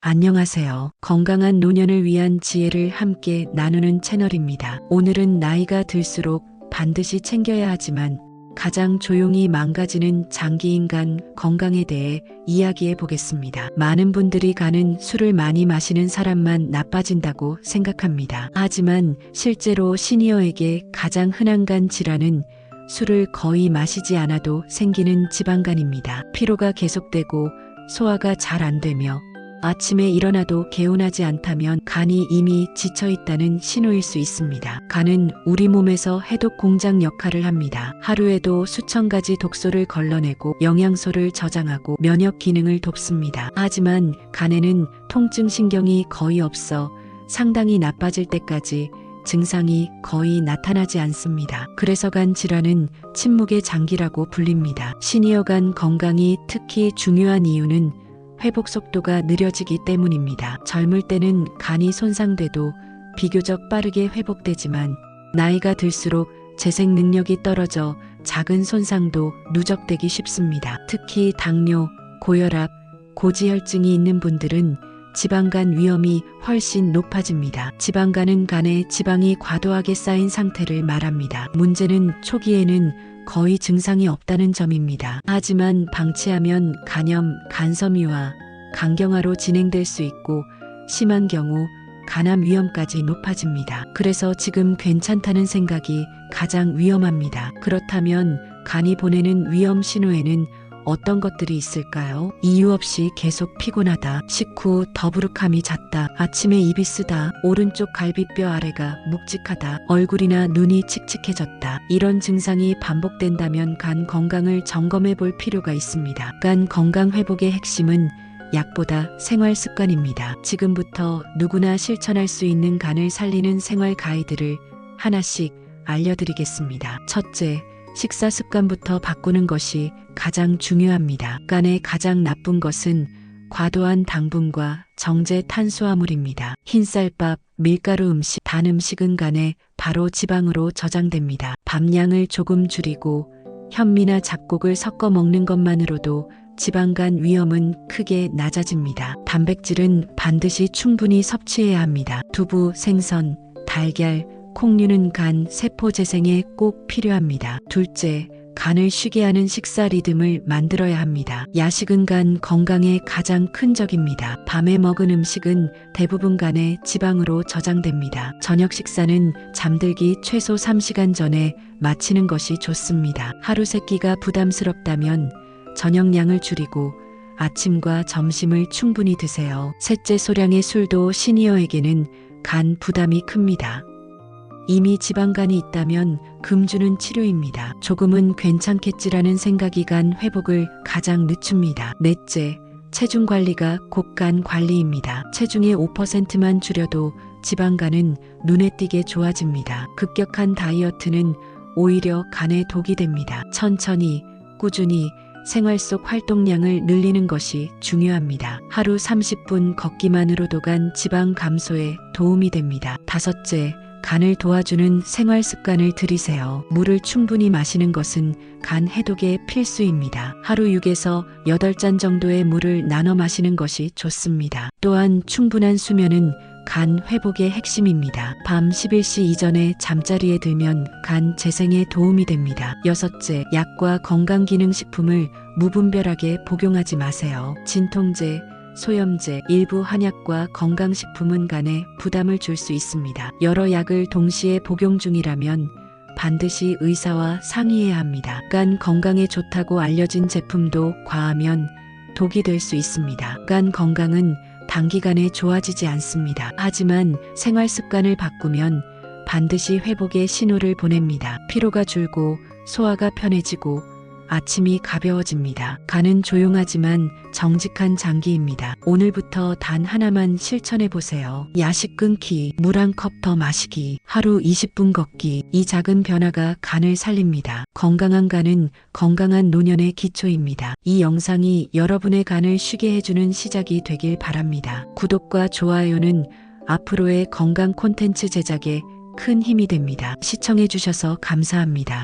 안녕하세요. 건강한 노년을 위한 지혜를 함께 나누는 채널입니다. 오늘은 나이가 들수록 반드시 챙겨야 하지만 가장 조용히 망가지는 장기인간 건강에 대해 이야기해 보겠습니다. 많은 분들이 술을 많이 마시는 사람만 나빠진다고 생각합니다. 하지만 실제로 시니어에게 가장 흔한 간 질환은 술을 거의 마시지 않아도 생기는 지방간입니다. 피로가 계속되고 소화가 잘 안 되며 아침에 일어나도 개운하지 않다면 간이 이미 지쳐 있다는 신호일 수 있습니다. 간은 우리 몸에서 해독 공장 역할을 합니다. 하루에도 수천 가지 독소를 걸러내고 영양소를 저장하고 면역 기능을 돕습니다. 하지만 간에는 통증 신경이 거의 없어 상당히 나빠질 때까지 증상이 거의 나타나지 않습니다. 그래서 간 질환은 침묵의 장기라고 불립니다. 시니어 간 건강이 특히 중요한 이유는 회복 속도가 느려지기 때문입니다. 젊을 때는 간이 손상돼도 비교적 빠르게 회복되지만 나이가 들수록 재생 능력이 떨어져 작은 손상도 누적되기 쉽습니다. 특히 당뇨, 고혈압, 고지혈증이 있는 분들은 지방간 위험이 훨씬 높아집니다. 지방간은 간에 지방이 과도하게 쌓인 상태를 말합니다. 문제는 초기에는 거의 증상이 없다는 점입니다. 하지만 방치하면 간염, 간섬유와 간경화로 진행될 수 있고 심한 경우 간암 위험까지 높아집니다. 그래서 지금 괜찮다는 생각이 가장 위험합니다. 그렇다면 간이 보내는 위험 신호에는 어떤 것들이 있을까요? 이유 없이 계속 피곤하다, 식후 더부룩함이 잦다, 아침에 입이 쓰다, 오른쪽 갈비뼈 아래가 묵직하다, 얼굴이나 눈이 칙칙해졌다. 이런 증상이 반복된다면 간 건강을 점검해 볼 필요가 있습니다. 간 건강 회복의 핵심은 약보다 생활 습관입니다. 지금부터 누구나 실천할 수 있는 간을 살리는 생활 가이드를 하나씩 알려드리겠습니다. 첫째, 식사 습관부터 바꾸는 것이 가장 중요합니다. 간에 가장 나쁜 것은 과도한 당분과 정제 탄수화물입니다. 흰쌀밥, 밀가루 음식, 단 음식은 간에 바로 지방으로 저장됩니다. 밥량을 조금 줄이고 현미나 잡곡을 섞어 먹는 것만으로도 지방간 위험은 크게 낮아집니다. 단백질은 반드시 충분히 섭취해야 합니다. 두부, 생선, 달걀, 콩류는 간 세포 재생에 꼭 필요합니다. 둘째, 간을 쉬게 하는 식사 리듬을 만들어야 합니다. 야식은 간 건강에 가장 큰 적입니다. 밤에 먹은 음식은 대부분 간에 지방으로 저장됩니다. 저녁 식사는 잠들기 최소 3시간 전에 마치는 것이 좋습니다. 하루 세 끼가 부담스럽다면 저녁량을 줄이고 아침과 점심을 충분히 드세요. 셋째, 소량의 술도 시니어에게는 간 부담이 큽니다. 이미 지방간이 있다면 금주는 치료입니다. 조금은 괜찮겠지라는 생각이 간 회복을 가장 늦춥니다. 넷째, 체중 관리가 곧 간 관리입니다. 체중의 5%만 줄여도 지방간은 눈에 띄게 좋아집니다. 급격한 다이어트는 오히려 간에 독이 됩니다. 천천히, 꾸준히 생활 속 활동량을 늘리는 것이 중요합니다. 하루 30분 걷기만으로도 간 지방 감소에 도움이 됩니다. 다섯째, 간을 도와주는 생활 습관을 들이세요. 물을 충분히 마시는 것은 간 해독의 필수입니다. 하루 6에서 8잔 정도의 물을 나눠 마시는 것이 좋습니다. 또한 충분한 수면은 간 회복의 핵심입니다. 밤 11시 이전에 잠자리에 들면 간 재생에 도움이 됩니다. 여섯째, 약과 건강기능식품을 무분별하게 복용하지 마세요. 진통제, 소염제, 일부 한약과 건강식품은 간에 부담을 줄 수 있습니다. 여러 약을 동시에 복용 중이라면 반드시 의사와 상의해야 합니다. 간 건강에 좋다고 알려진 제품도 과하면 독이 될 수 있습니다. 간 건강은 단기간에 좋아지지 않습니다. 하지만 생활 습관을 바꾸면 반드시 회복의 신호를 보냅니다. 피로가 줄고 소화가 편해지고 아침이 가벼워집니다. 간은 조용하지만 정직한 장기입니다. 오늘부터 단 하나만 실천해 보세요. 야식 끊기, 물 한 컵 더 마시기, 하루 20분 걷기. 이 작은 변화가 간을 살립니다. 건강한 간은 건강한 노년의 기초입니다. 이 영상이 여러분의 간을 쉬게 해주는 시작이 되길 바랍니다. 구독과 좋아요는 앞으로의 건강 콘텐츠 제작에 큰 힘이 됩니다. 시청해 주셔서 감사합니다.